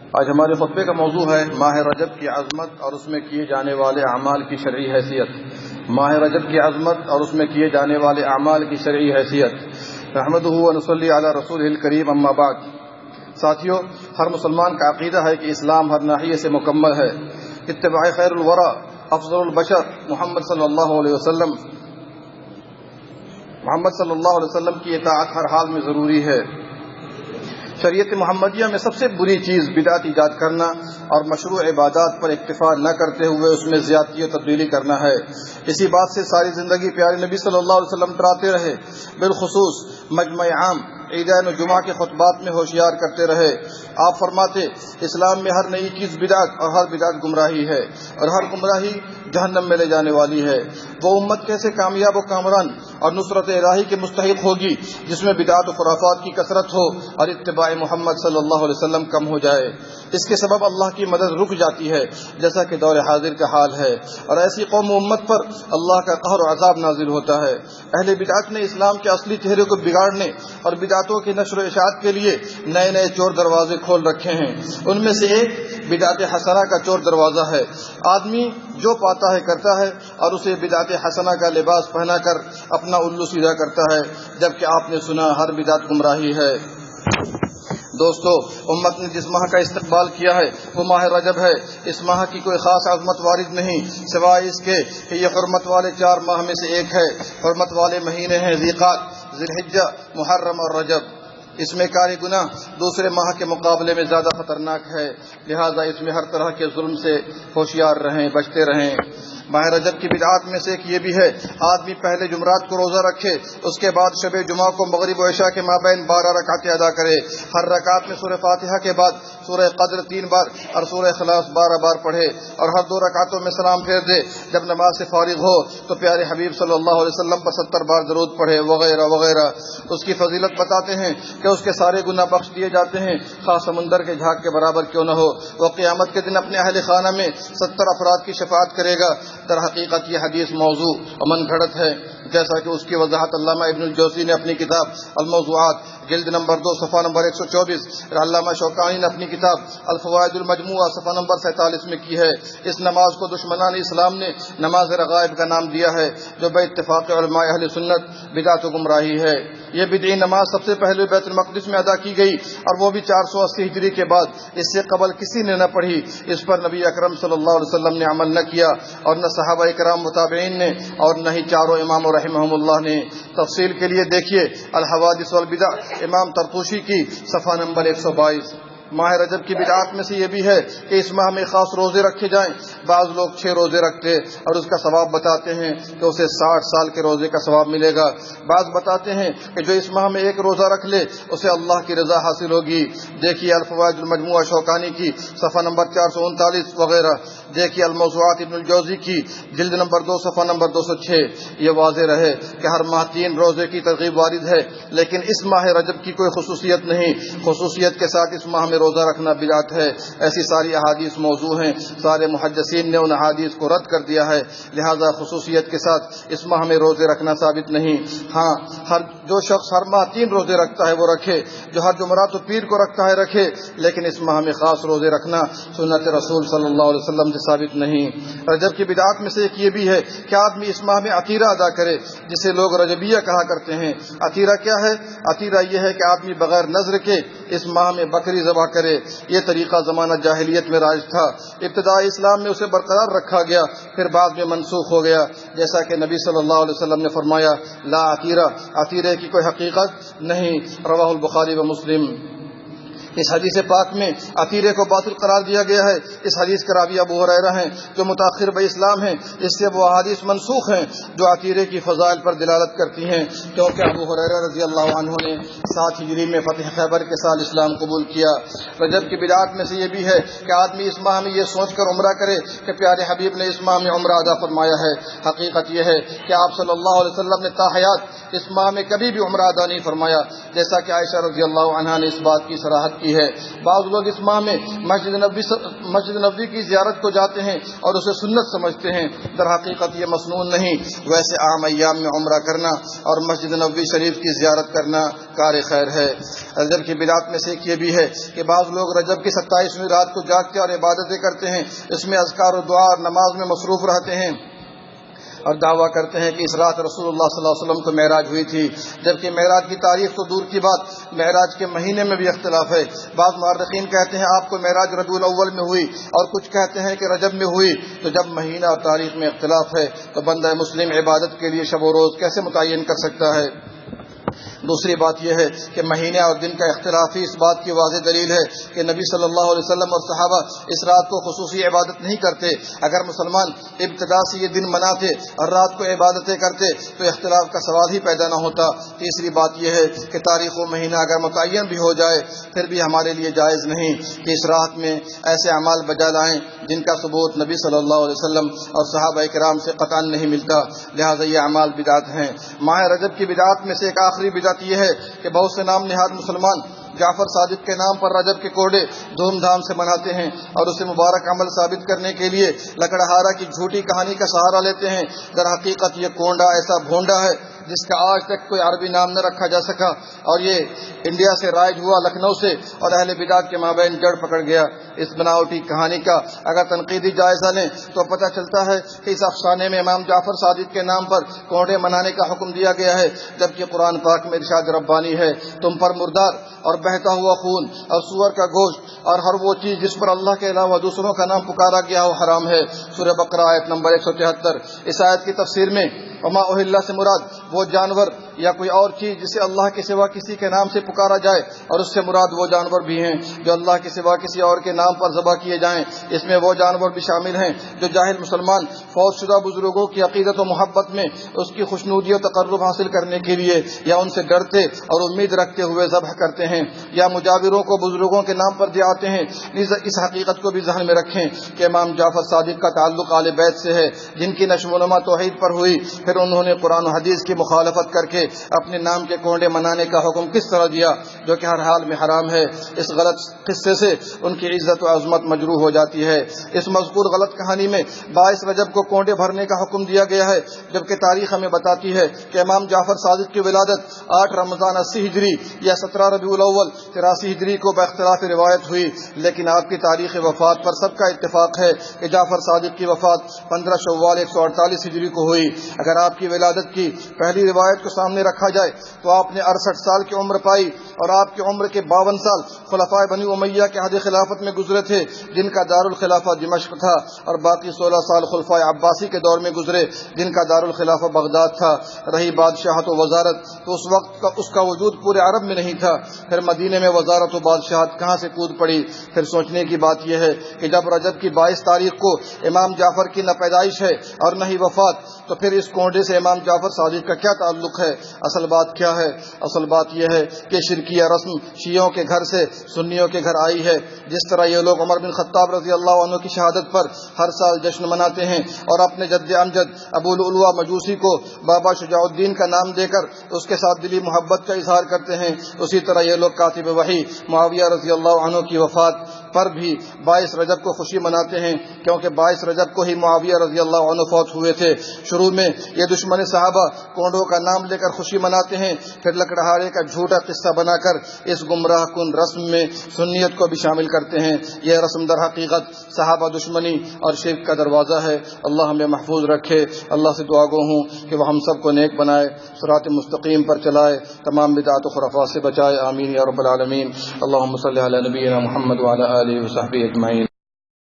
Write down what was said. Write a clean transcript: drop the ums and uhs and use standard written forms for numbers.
آج ہمارے خطبے کا موضوع ہے ماہ رجب کی عظمت اور اس میں کیے جانے والے اعمال کی شرعی حیثیت۔ ماہ رجب کی عظمت اور اس میں کیے جانے والے اعمال کی شرعی حیثیت۔ نحمدہ و نصلی علی رسولہ الکریم، اما بعد۔ ساتھیو، ہر مسلمان کا عقیدہ ہے کہ اسلام ہر ناحیے سے مکمل ہے۔ اتباع خیر الورا افضل البشر محمد صلی اللہ علیہ وسلم کی اطاعت ہر حال میں ضروری ہے۔ شریعت محمدیہ میں سب سے بری چیز بدعت ایجاد کرنا اور مشروع عبادات پر اکتفا نہ کرتے ہوئے اس میں زیادتی و تبدیلی کرنا ہے۔ اسی بات سے ساری زندگی پیارے نبی صلی اللہ علیہ وسلم ڈراتے رہے، بالخصوص مجمع عام، عیدین و جمعہ کے خطبات میں ہوشیار کرتے رہے۔ آپ فرماتے، اسلام میں ہر نئی چیز بدعت اور ہر بدعت گمراہی ہے، اور ہر گمراہی جہنم میں لے جانے والی ہے۔ وہ امت کیسے کامیاب و کامران اور نصرت الہی کے مستحق ہوگی جس میں بدعت و خرافات کی کثرت ہو اور اتباع محمد صلی اللہ علیہ وسلم کم ہو جائے۔ اس کے سبب اللہ کی مدد رک جاتی ہے، جیسا کہ دور حاضر کا حال ہے، اور ایسی قوم و امت پر اللہ کا قہر و عذاب نازل ہوتا ہے۔ اہل بدعت نے اسلام کے اصلی چہرے کو بگاڑنے اور بدعتوں کی نشر و اشاعت کے لیے نئے نئے چور دروازے کھول رکھے ہیں۔ ان میں سے ایک بدعت حسنہ کا چور دروازہ ہے۔ آدمی جو پاتا ہے کرتا ہے اور اسے بدعت حسنہ کا لباس پہنا کر اپنا الو سیدھا کرتا ہے، جبکہ آپ نے سنا ہر بدعت گمراہی ہے۔ دوستو، امت نے جس ماہ کا استقبال کیا ہے وہ ماہ رجب ہے۔ اس ماہ کی کوئی خاص عظمت وارد نہیں، سوائے اس کے کہ یہ حرمت والے 4 ماہ میں سے ایک ہے۔ حرمت والے مہینے ہیں ذیقعدہ، ذی الحجہ، محرم اور رجب۔ اس میں کار گناہ دوسرے ماہ کے مقابلے میں زیادہ خطرناک ہے، لہذا اس میں ہر طرح کے ظلم سے ہوشیار رہیں، بچتے رہیں۔ ماہ رجب کی بدعات میں سے ایک یہ بھی ہے، آدمی پہلے جمعرات کو روزہ رکھے، اس کے بعد شب جمعہ کو مغرب و عشاء کے مابین 12 رکعتیں ادا کرے۔ ہر رکعت میں سورہ فاتحہ کے بعد سورہ قدر 3 بار اور سورہ اخلاص 12 بار پڑھے، اور ہر 2 رکعتوں میں سلام پھیر دے۔ جب نماز سے فارغ ہو تو پیارے حبیب صلی اللہ علیہ وسلم پر 70 بار درود پڑھے، وغیرہ وغیرہ۔ اس کی فضیلت بتاتے ہیں کہ اس کے سارے گناہ بخش دیے جاتے ہیں، خاص سمندر کے جھاگ کے برابر کیوں نہ ہو۔ وہ قیامت کے دن اپنے اہل خانہ میں 70 افراد کی شفاعت کرے گا۔ در حقیقت یہ حدیث موضوع اور من گھڑت ہے، جیسا کہ اس کی وضاحت علامہ ابن الجوزی نے اپنی کتاب الموضوعات جلد نمبر 2 صفحہ نمبر 124 اور علامہ شوکانی نے اپنی کتاب الفوائد المجموعہ صفحہ نمبر 47 میں کی ہے۔ اس نماز کو دشمنان اسلام نے نماز رغائب کا نام دیا ہے، جو بے اتفاق علماء اہل سنت بدعت و گمراہی ہے۔ یہ بدعی نماز سب سے پہلے بیت المقدس میں ادا کی گئی، اور وہ بھی 480 ہجری کے بعد۔ اس سے قبل کسی نے نہ پڑھی۔ اس پر نبی اکرم صلی اللہ علیہ وسلم نے عمل نہ کیا، اور نہ صحابہ کرام متابعین نے، اور نہ ہی چاروں امام رحمہم اللہ نے۔ تفصیل کے لیے دیکھیے الحوادث والبدع امام طرطوشی کی صفحہ نمبر 122۔ ماہ رجب کی بدعات میں سے یہ بھی ہے کہ اس ماہ میں خاص روزے رکھے جائیں۔ بعض لوگ 6 روزے رکھتے اور اس کا ثواب بتاتے ہیں کہ اسے 60 سال کے روزے کا ثواب ملے گا۔ بعض بتاتے ہیں کہ جو اس ماہ میں 1 روزہ رکھ لے اسے اللہ کی رضا حاصل ہوگی۔ دیکھیے الفوائد المجموعہ شوکانی کی صفحہ نمبر 439 وغیرہ۔ دیکھیے الموضوعات ابن الجوزی کی جلد نمبر 2 صفحہ نمبر 206۔ یہ واضح رہے کہ ہر ماہ 3 روزے کی ترغیب وارد ہے، لیکن اس ماہ رجب کی کوئی خصوصیت نہیں۔ خصوصیت کے ساتھ اس ماہ میں روزہ رکھنا بدعت ہے۔ ایسی ساری احادیث موضوع ہیں، سارے محدثین نے ان احادیث کو رد کر دیا ہے، لہذا خصوصیت کے ساتھ اس ماہ میں روزے رکھنا ثابت نہیں۔ ہاں، جو شخص ہر ماہ 3 روزے رکھتا ہے وہ رکھے، جو ہر جمعرات و پیر کو رکھتا ہے رکھے، لیکن اس ماہ میں خاص روزے رکھنا سنت رسول صلی اللہ علیہ وسلم سے ثابت نہیں۔ رجب کی بدعات میں سے ایک یہ بھی ہے کہ آدمی اس ماہ میں عتیرہ ادا کرے، جسے لوگ رجبیہ کہا کرتے ہیں۔ عتیرہ کیا ہے؟ عتیرہ یہ ہے کہ آدمی بغیر نذر کے اس ماہ میں بکری ذبح کرے۔ یہ طریقہ زمانہ جاہلیت میں رائج تھا، ابتدائی اسلام میں اسے برقرار رکھا گیا، پھر بعد میں منسوخ ہو گیا، جیسا کہ نبی صلی اللہ علیہ وسلم نے فرمایا، لا عتیرہ، عتیرے کی کوئی حقیقت نہیں، رواہ البخاری و مسلم۔ اس حدیث پاک میں عتیرے کو باطل قرار دیا گیا ہے۔ اس حدیث کے راوی ابو ہریرہ ہیں جو متاخر باسلام ہیں، اس سے وہ احادیث منسوخ ہیں جو عتیرے کی فضائل پر دلالت کرتی ہیں، کیونکہ ابو ہریرہ رضی اللہ عنہ نے 7 ہجری میں فتح خیبر کے سال اسلام قبول کیا۔ رجب کی بدعات میں سے یہ بھی ہے کہ آدمی اس ماہ میں یہ سوچ کر عمرہ کرے کہ پیارے حبیب نے اس ماہ میں عمرہ ادا فرمایا ہے۔ حقیقت یہ ہے کہ آپ صلی اللہ علیہ وسلم نے تاحیات اس ماہ میں کبھی بھی عمرہ ادا نہیں فرمایا، جیسا کہ عائشہ رضی اللہ عنہا نے اس بات کی صراحت کی ہوتی ہے۔ بعض لوگ اس ماہ میں مسجد نبوی کی زیارت کو جاتے ہیں اور اسے سنت سمجھتے ہیں، در حقیقت یہ مسنون نہیں۔ ویسے عام ایام میں عمرہ کرنا اور مسجد نبوی شریف کی زیارت کرنا کار خیر ہے۔ رجب کی بدعت میں سے ایک یہ بھی ہے کہ بعض لوگ رجب کی 27ویں رات کو جاگتے اور عبادتیں کرتے ہیں، اس میں اذکار و دعا اور نماز میں مصروف رہتے ہیں اور دعویٰ کرتے ہیں کہ اس رات رسول اللہ صلی اللہ علیہ وسلم کو معراج ہوئی تھی، جبکہ معراج کی تاریخ تو دور کی بات، معراج کے مہینے میں بھی اختلاف ہے۔ بعض مورخین کہتے ہیں آپ کو معراج ربیع الاول میں ہوئی، اور کچھ کہتے ہیں کہ رجب میں ہوئی۔ تو جب مہینہ اور تاریخ میں اختلاف ہے تو بندہ مسلم عبادت کے لیے شب و روز کیسے متعین کر سکتا ہے؟ دوسری بات یہ ہے کہ مہینے اور دن کا اختلاف ہی اس بات کی واضح دلیل ہے کہ نبی صلی اللہ علیہ وسلم اور صحابہ اس رات کو خصوصی عبادت نہیں کرتے۔ اگر مسلمان ابتدا سے یہ دن مناتے اور رات کو عبادتیں کرتے تو اختلاف کا سوال ہی پیدا نہ ہوتا۔ تیسری بات یہ ہے کہ تاریخ و مہینہ اگر متعین بھی ہو جائے پھر بھی ہمارے لیے جائز نہیں کہ اس رات میں ایسے اعمال بجا لائیں جن کا ثبوت نبی صلی اللہ علیہ وسلم اور صحابہ کرام سے قطعاً نہیں ملتا، لہٰذا یہ اعمال بدعت ہیں۔ ماہ رجب کی بدعت میں سے ایک آخری بدعت یہ ہے کہ بہت سے نام نہاد مسلمان جعفر صادق کے نام پر رجب کے کوڑے دھوم دھام سے مناتے ہیں اور اسے مبارک عمل ثابت کرنے کے لیے لکڑہارا کی جھوٹی کہانی کا سہارا لیتے ہیں۔ در حقیقت یہ کونڈا ایسا بھونڈا ہے جس کا آج تک کوئی عربی نام نہ رکھا جا سکا، اور یہ انڈیا سے رائج ہوا لکھنؤ سے اور اہل بدعت کے مابین جڑ پکڑ گیا۔ اس بناوٹی کہانی کا اگر تنقیدی جائزہ لیں تو پتہ چلتا ہے کہ اس افسانے میں امام جعفر صادق کے نام پر کونڈے منانے کا حکم دیا گیا ہے، جبکہ قرآن پاک میں ارشاد ربانی ہے تم پر مردار اور بہتا ہوا خون اور سور کا گوشت اور ہر وہ چیز جس پر اللہ کے علاوہ دوسروں کا نام پکارا گیا ہو حرام ہے۔ سورہ بقرہ آیت نمبر 173۔ اس آیت کی تفسیر میں وما اہل سے مراد وہ جانور یا کوئی اور چیز جسے اللہ کے سوا کسی کے نام سے پکارا جائے، اور اس سے مراد وہ جانور بھی ہیں جو اللہ کے سوا کسی اور کے نام پر ذبح کیے جائیں۔ اس میں وہ جانور بھی شامل ہیں جو جاہل مسلمان فوت شدہ بزرگوں کی عقیدت و محبت میں اس کی خوشنودی و تقرب حاصل کرنے کے لیے یا ان سے ڈرتے اور امید رکھتے ہوئے ذبح کرتے ہیں، یا مجاوروں کو بزرگوں کے نام پر دیاتے ہیں۔ اس حقیقت کو بھی ذہن میں رکھیں کہ امام جعفر صادق کا تعلق آل بیت سے ہے جن کی نشو و نما توحید پر ہوئی، پھر انہوں نے قرآن و حدیث کی مخالفت کر کے اپنے نام کے کونڈے منانے کا حکم کس طرح دیا جو کہ ہر حال میں حرام ہے۔ اس غلط قصے سے ان کی عزت و عظمت مجروح ہو جاتی ہے۔ اس مذکور غلط کہانی میں 22 رجب کو کونڈے بھرنے کا حکم دیا گیا ہے، جبکہ تاریخ ہمیں بتاتی ہے کہ امام جعفر صادق کی ولادت 8 رمضان 80 ہجری یا 17 ربیع الاول 83 ہجری کو باختلاف روایت ہوئی، لیکن آپ کی تاریخ وفات پر سب کا اتفاق ہے کہ جعفر صادق کی وفات 15 شوال 148 ہجری کو ہوئی۔ اگر آپ کی ولادت کی پہلی روایت کو سامنے رکھا جائے تو آپ نے 68 سال کی عمر پائی، اور آپ کی عمر کے 52 سال خلفائے بنی امیہ کے عہد خلافت میں گزرے تھے جن کا دارالخلافہ دمشق تھا، اور باقی 16 سال خلفائے عباسی کے دور میں گزرے جن کا دارالخلافہ بغداد تھا۔ رہی بادشاہت و وزارت تو اس وقت اس کا وجود پورے عرب میں نہیں تھا، پھر مدینے میں وزارت و بادشاہت کہاں سے کود پڑی؟ پھر سوچنے کی بات یہ ہے کہ جب رجب کی 22 تاریخ کو امام جعفر کی نہ پیدائش ہے اور نہ ہی وفات، تو پھر اس کونڈے سے امام جعفر صادق کا کیا تعلق ہے؟ اصل بات کیا ہے؟ اصل بات یہ ہے کہ شرکیہ رسم شیعوں کے گھر سے سنیوں کے گھر آئی ہے۔ جس طرح یہ لوگ عمر بن خطاب رضی اللہ عنہ کی شہادت پر ہر سال جشن مناتے ہیں اور اپنے جد امجد ابو لؤلؤہ مجوسی کو بابا شجاع الدین کا نام دے کر اس کے ساتھ دلی محبت کا اظہار کرتے ہیں، اسی طرح یہ لوگ کاتب وحی معاویہ رضی اللہ عنہ کی وفات پر بھی 22 رجب کو خوشی مناتے ہیں، کیونکہ 22 رجب کو ہی معاویہ رضی اللہ عنہ فوت ہوئے تھے۔ شروع میں یہ دشمن صحابہ کونڈوں کا نام لے کر خوشی مناتے ہیں، پھر لکڑہارے کا جھوٹا قصہ بنا کر اس گمراہ کن رسم میں سنیت کو بھی شامل کرتے ہیں۔ یہ رسم در حقیقت صحابہ دشمنی اور شرک کا دروازہ ہے۔ اللہ ہمیں محفوظ رکھے۔ اللہ سے دعا گو ہوں کہ وہ ہم سب کو نیک بنائے، صراط مستقیم پر چلائے، تمام بدعات و خرافات سے بچائے، آمین یا رب العالمین۔ اللہم صلی علی نبینا محمد وعلی آلہ وصحبہ اجمعین۔